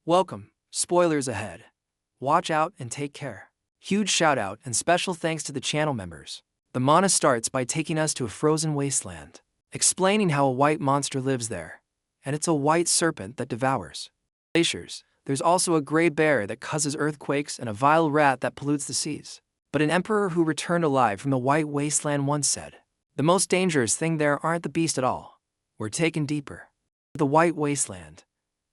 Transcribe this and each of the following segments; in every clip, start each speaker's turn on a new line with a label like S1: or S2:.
S1: Welcome, spoilers ahead. Watch out and take care. Huge shout out and special thanks to the channel members. The manga starts by taking us to a frozen wasteland, explaining how a white monster lives there, and it's a white serpent that devours glaciers. There's also a gray bear that causes earthquakes and a vile rat that pollutes the seas. But an emperor who returned alive from the white wasteland once said, "The most dangerous thing there aren't the beast at all. We're taken deeper." The white wasteland.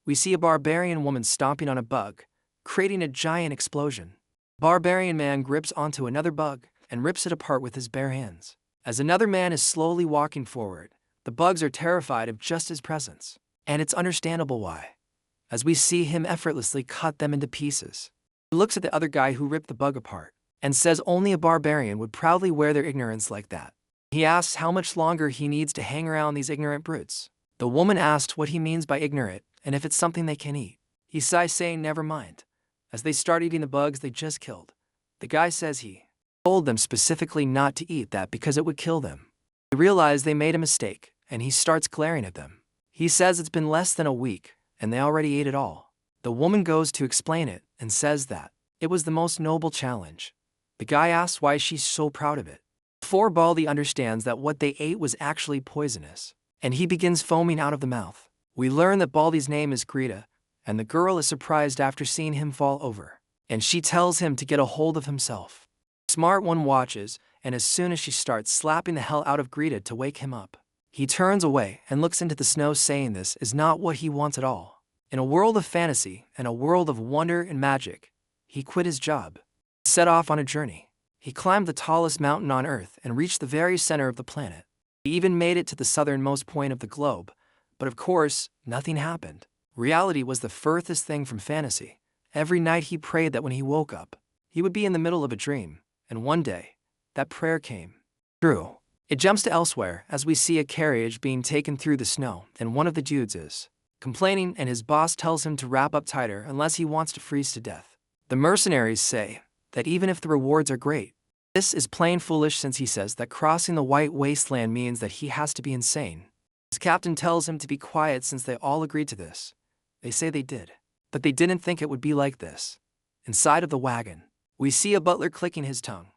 S1: We see a barbarian woman stomping on a bug, creating a giant explosion. Barbarian man grips onto another bug and rips it apart with his bare hands. As another man is slowly walking forward, the bugs are terrified of just his presence. And it's understandable why, as we see him effortlessly cut them into pieces. He looks at the other guy who ripped the bug apart and says only a barbarian would proudly wear their ignorance like that. He asks how much longer he needs to hang around these ignorant brutes. The woman asked what he means by ignorant and if it's something they can eat. He sighs, saying never mind, as they start eating the bugs they just killed. The guy says he told them specifically not to eat that because it would kill them. They realize they made a mistake, and he starts glaring at them. He says it's been less than a week, and they already ate it all. The woman goes to explain it and says that it was the most noble challenge. The guy asks why she's so proud of it. Before Baldy understands that what they ate was actually poisonous, and he begins foaming out of the mouth. We learn that Baldy's name is Greta, and the girl is surprised after seeing him fall over, and she tells him to get a hold of himself. Smart one watches, and as soon as she starts slapping the hell out of Greta to wake him up, he turns away and looks into the snow, saying this is not what he wants at all. In a world of fantasy and a world of wonder and magic, he quit his job, set off on a journey. He climbed the tallest mountain on Earth and reached the very center of the planet. He even made it to the southernmost point of the globe, but of course, nothing happened. Reality was the furthest thing from fantasy. Every night he prayed that when he woke up, he would be in the middle of a dream, and one day, that prayer came true. It jumps to elsewhere as we see a carriage being taken through the snow, and one of the dudes is complaining, and his boss tells him to wrap up tighter unless he wants to freeze to death. The mercenaries say that even if the rewards are great, this is plain foolish, since he says that crossing the white wasteland means that he has to be insane. His captain tells him to be quiet since they all agreed to this. They say they did, but they didn't think it would be like this. Inside of the wagon, we see a butler clicking his tongue.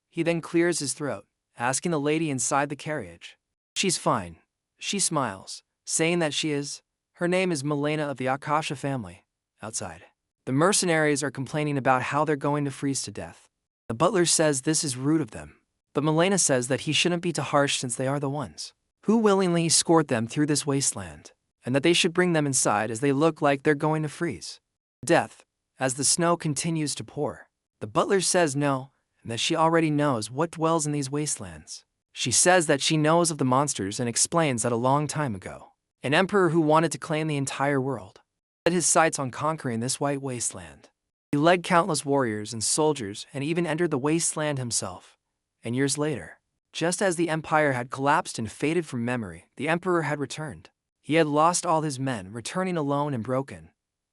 S1: He then clears his throat, asking the lady inside the carriage. She's fine. She smiles, saying that she is. Her name is Milena of the Akasha family. Outside, the mercenaries are complaining about how they're going to freeze to death. The butler says this is rude of them, but Milena says that he shouldn't be too harsh since they are the ones who willingly escort them through this wasteland, and that they should bring them inside as they look like they're going to freeze to death as the snow continues to pour. The butler says no, and that she already knows what dwells in these wastelands. She says that she knows of the monsters and explains that a long time ago, an emperor who wanted to claim the entire world set his sights on conquering this white wasteland. He led countless warriors and soldiers and even entered the wasteland himself. And years later, just as the empire had collapsed and faded from memory, the emperor had returned. He had lost all his men, returning alone and broken.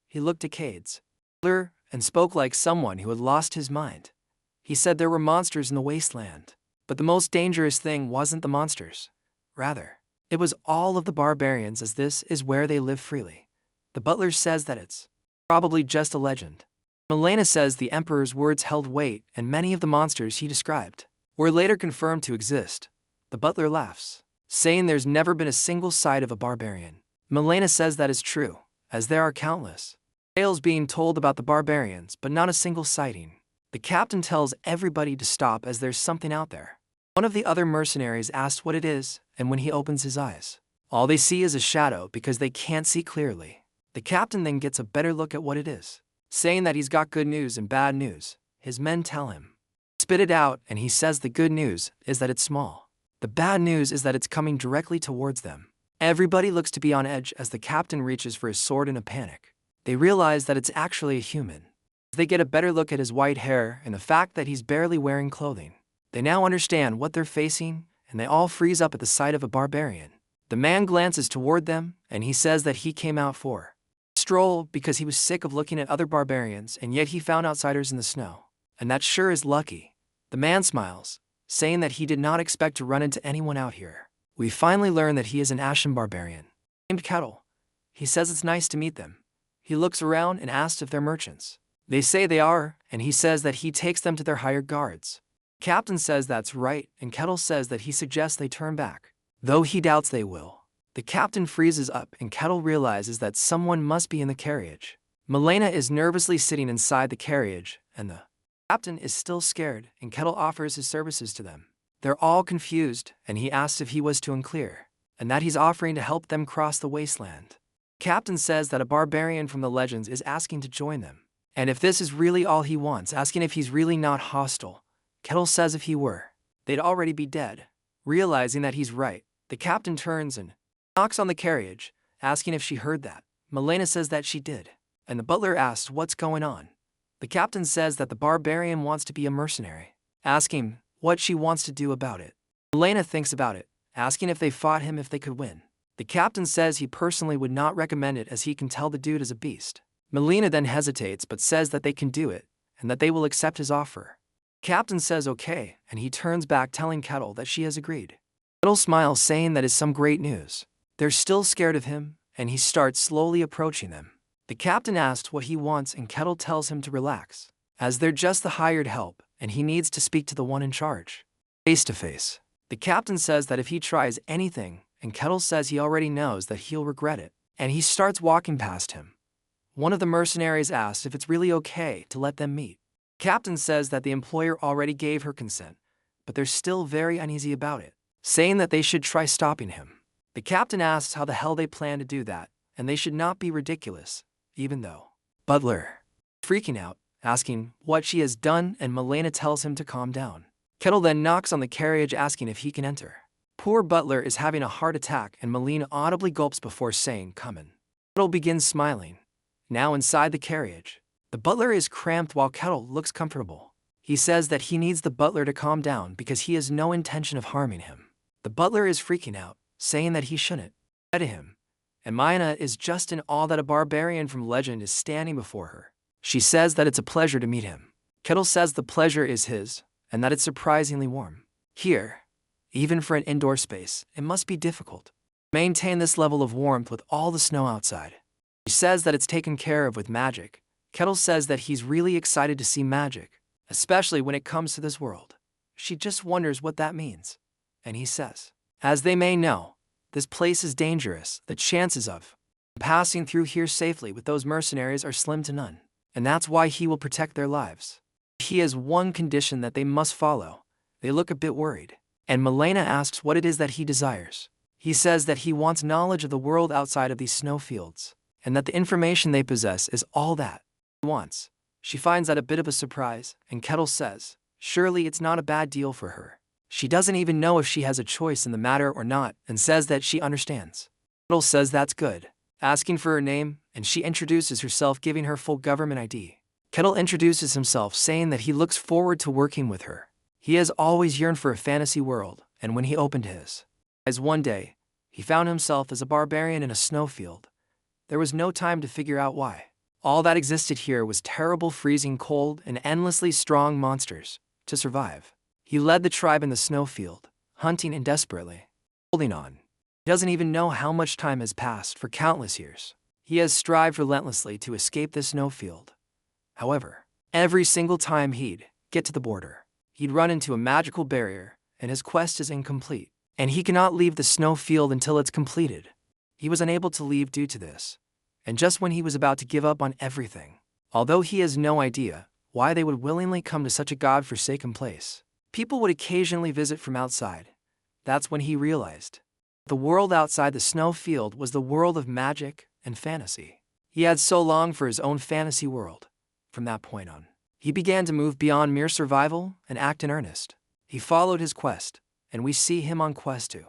S1: He looked at Cades and spoke like someone who had lost his mind. He said there were monsters in the wasteland, but the most dangerous thing wasn't the monsters. Rather, it was all of the barbarians, as this is where they live freely. The butler says that it's probably just a legend. Milena says the emperor's words held weight, and many of the monsters he described were later confirmed to exist. The butler laughs, saying there's never been a single sight of a barbarian. Milena says that is true, as there are countless tales being told about the barbarians, but not a single sighting. The captain tells everybody to stop as there's something out there. One of the other mercenaries asks what it is, and when he opens his eyes, all they see is a shadow because they can't see clearly. The captain then gets a better look at what it is, saying that he's got good news and bad news. His men tell him spit it out, and he says the good news is that it's small. The bad news is that it's coming directly towards them. Everybody looks to be on edge as the captain reaches for his sword in a panic. They realize that it's actually a human. They get a better look at his white hair and the fact that he's barely wearing clothing. They now understand what they're facing, and they all freeze up at the sight of a barbarian. The man glances toward them, and he says that he came out for a stroll because he was sick of looking at other barbarians, and yet he found outsiders in the snow. And that sure is lucky. The man smiles, saying that he did not expect to run into anyone out here. We finally learn that he is an Ashen barbarian named Kettle. He says it's nice to meet them, He looks around and asks if they're merchants. They say they are, and he says that he takes them to their hired guards. Captain says that's right, and Kettle says that he suggests they turn back, though he doubts they will. The captain freezes up, and Kettle realizes that someone must be in the carriage. Milena is nervously sitting inside the carriage, and the captain is still scared, and Kettle offers his services to them. They're all confused, and he asks if he was too unclear, and that he's offering to help them cross the wasteland. Captain says that a barbarian from the legends is asking to join them, and if this is really all he wants, asking if he's really not hostile. Kettle says if he were, they'd already be dead. Realizing that he's right, the captain turns and knocks on the carriage, asking if she heard that. Milena says that she did, and the butler asks what's going on. The captain says that the barbarian wants to be a mercenary, asking what she wants to do about it. Milena thinks about it, asking if they fought him if they could win. The captain says he personally would not recommend it as he can tell the dude is a beast. Milena then hesitates but says that they can do it, and that they will accept his offer. Captain says okay, and he turns back telling Kettle that she has agreed. Kettle smiles saying that is some great news. They're still scared of him, and he starts slowly approaching them. The captain asks what he wants and Kettle tells him to relax, as they're just the hired help and he needs to speak to the one in charge. Face to face. The captain says that if he tries anything, and Kettle says he already knows that he'll regret it, and he starts walking past him. One of the mercenaries asks if it's really okay to let them meet. Captain says that the employer already gave her consent, but they're still very uneasy about it, saying that they should try stopping him. The captain asks how the hell they plan to do that, and they should not be ridiculous, even though. Butler, freaking out, asking what she has done, and Milena tells him to calm down. Kettle then knocks on the carriage asking if he can enter. Poor Butler is having a heart attack, and Milena audibly gulps before saying, "Come in." Kettle begins smiling. Now inside the carriage, the butler is cramped while Kettle looks comfortable. He says that he needs the butler to calm down because he has no intention of harming him. The butler is freaking out, saying that he shouldn't to him, and Milena is just in awe that a barbarian from legend is standing before her. She says that it's a pleasure to meet him. Kettle says the pleasure is his, and that it's surprisingly warm. Here, even for an indoor space, it must be difficult to maintain this level of warmth with all the snow outside. She says that it's taken care of with magic. Kettle says that he's really excited to see magic, especially when it comes to this world. She just wonders what that means. And he says, as they may know, this place is dangerous. The chances of passing through here safely with those mercenaries are slim to none, and that's why he will protect their lives. He has one condition that they must follow. They look a bit worried, and Milena asks what it is that he desires. He says that he wants knowledge of the world outside of these snowfields, and that the information they possess is all that he wants. She finds that a bit of a surprise, and Kettle says, surely it's not a bad deal for her. She doesn't even know if she has a choice in the matter or not, and says that she understands. Kettle says that's good, asking for her name, and she introduces herself, giving her full government ID. Kettle introduces himself, saying that he looks forward to working with her. He has always yearned for a fantasy world, and when he opened his eyes one day, he found himself as a barbarian in a snowfield. There was no time to figure out why. All that existed here was terrible freezing cold and endlessly strong monsters. To survive, he led the tribe in the snowfield, hunting and desperately holding on. He doesn't even know how much time has passed. For countless years, he has strived relentlessly to escape this snowfield. However, every single time he'd get to the border, he'd run into a magical barrier, and his quest is incomplete, and he cannot leave the snowfield until it's completed. He was unable to leave due to this, and just when he was about to give up on everything, although he has no idea why they would willingly come to such a god-forsaken place. People would occasionally visit from outside. That's when he realized the world outside the snowfield was the world of magic and fantasy. He had so longed for his own fantasy world. From that point on, he began to move beyond mere survival and act in earnest. He followed his quest, and we see him on quest to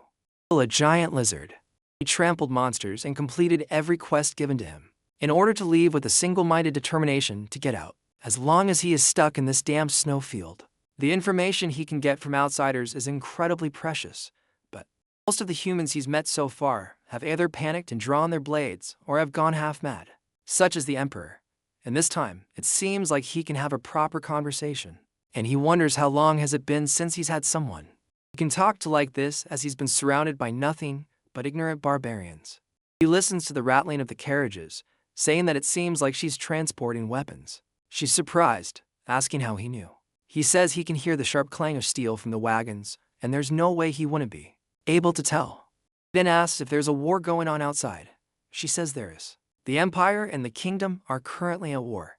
S1: kill a giant lizard. He trampled monsters and completed every quest given to him, in order to leave with a single-minded determination to get out, as long as he is stuck in this damn snowfield. The information he can get from outsiders is incredibly precious, but most of the humans he's met so far have either panicked and drawn their blades or have gone half mad, such as the Emperor. And this time, it seems like he can have a proper conversation, and he wonders how long has it been since he's had someone he can talk to like this, as he's been surrounded by nothing but ignorant barbarians. He listens to the rattling of the carriages, saying that it seems like she's transporting weapons. She's surprised, asking how he knew. He says he can hear the sharp clang of steel from the wagons, and there's no way he wouldn't be able to tell. He then asks if there's a war going on outside. She says there is. The Empire and the Kingdom are currently at war.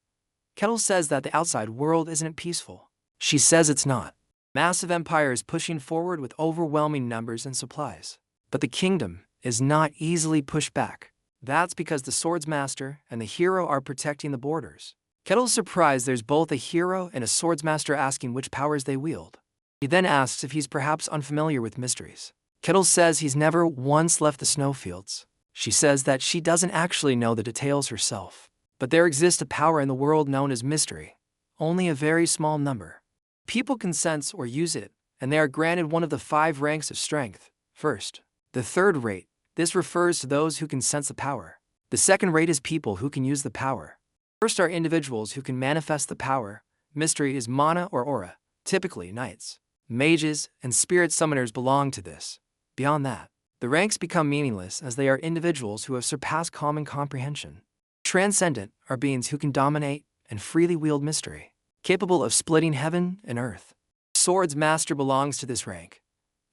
S1: Kettle says that the outside world isn't peaceful. She says it's not. Massive Empire is pushing forward with overwhelming numbers and supplies. But the Kingdom is not easily pushed back. That's because the Swords Master and the hero are protecting the borders. Kettle's surprised there's both a hero and a Swords Master asking which powers they wield. He then asks if he's perhaps unfamiliar with mysteries. Kettle says he's never once left the snowfields. She says that she doesn't actually know the details herself. But there exists a power in the world known as mystery. Only a very small number. People can sense or use it, and they are granted one of the 5 ranks of strength. First, the third rate. This refers to those who can sense the power. The second rate is people who can use the power. First are individuals who can manifest the power. Mystery is mana or aura. Typically, knights, mages, and spirit summoners belong to this. Beyond that, the ranks become meaningless as they are individuals who have surpassed common comprehension. Transcendent are beings who can dominate and freely wield mystery, capable of splitting heaven and earth. Swords Master belongs to this rank.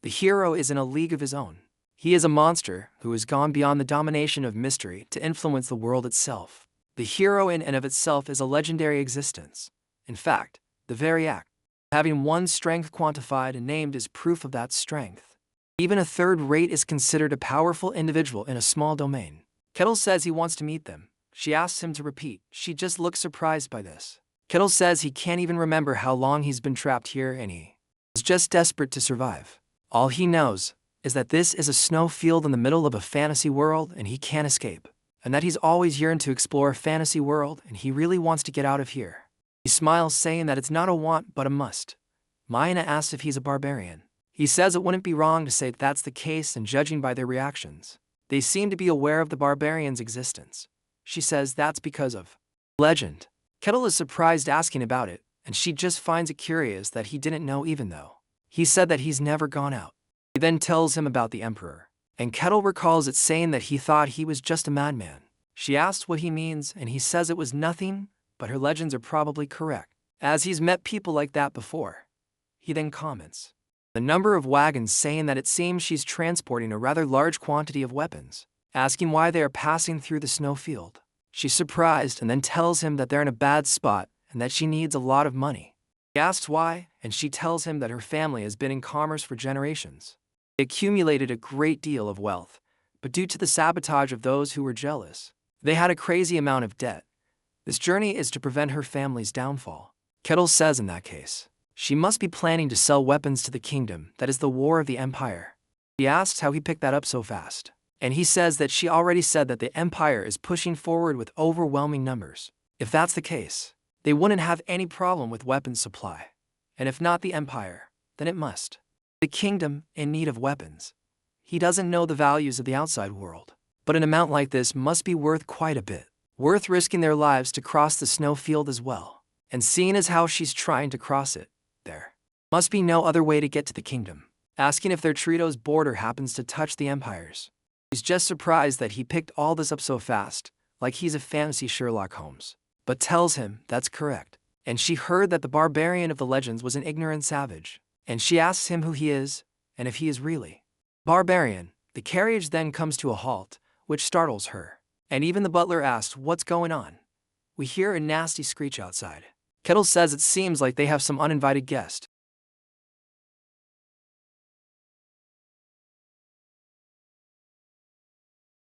S1: The hero is in a league of his own. He is a monster who has gone beyond the domination of mystery to influence the world itself. The hero in and of itself is a legendary existence. In fact, the very act of having one's strength quantified and named is proof of that strength. Even a third rate is considered a powerful individual in a small domain. Kettle says he wants to meet them. She asks him to repeat. She just looks surprised by this. Kettle says he can't even remember how long he's been trapped here and he is just desperate to survive. All he knows is that this is a snowfield in the middle of a fantasy world and he can't escape. And that he's always yearned to explore a fantasy world and he really wants to get out of here. He smiles, saying that it's not a want but a must. Mayana asks if he's a barbarian. He says it wouldn't be wrong to say that's the case, and judging by their reactions, they seem to be aware of the barbarian's existence. She says that's because of legend. Kettle is surprised asking about it, and she just finds it curious that he didn't know, even though he said that he's never gone out. He then tells him about the Emperor, and Kettle recalls it, saying that he thought he was just a madman. She asks what he means, and he says it was nothing, but her legends are probably correct, as he's met people like that before. He then comments the number of wagons, saying that it seems she's transporting a rather large quantity of weapons, asking why they are passing through the snowfield. She's surprised and then tells him that they're in a bad spot and that she needs a lot of money. He asks why, and she tells him that her family has been in commerce for generations. They accumulated a great deal of wealth, but due to the sabotage of those who were jealous, they had a crazy amount of debt. This journey is to prevent her family's downfall. Kettle says in that case, she must be planning to sell weapons to the kingdom that is the war of the Empire. He asks how he picked that up so fast, and he says that she already said that the Empire is pushing forward with overwhelming numbers. If that's the case, they wouldn't have any problem with weapons supply. And if not the Empire, then it must. The kingdom in need of weapons. He doesn't know the values of the outside world, but an amount like this must be worth quite a bit. Worth risking their lives to cross the snowfield as well. And seeing as how she's trying to cross it, there must be no other way to get to the kingdom. Asking if their Trito's border happens to touch the Empire's. He's just surprised that he picked all this up so fast, like he's a fantasy Sherlock Holmes, but tells him that's correct. And she heard that the barbarian of the legends was an ignorant savage, and she asks him who he is, and if he is really barbarian. The carriage then comes to a halt, which startles her, and even the butler asks what's going on. We hear a nasty screech outside. Kettle says it seems like they have some uninvited guest.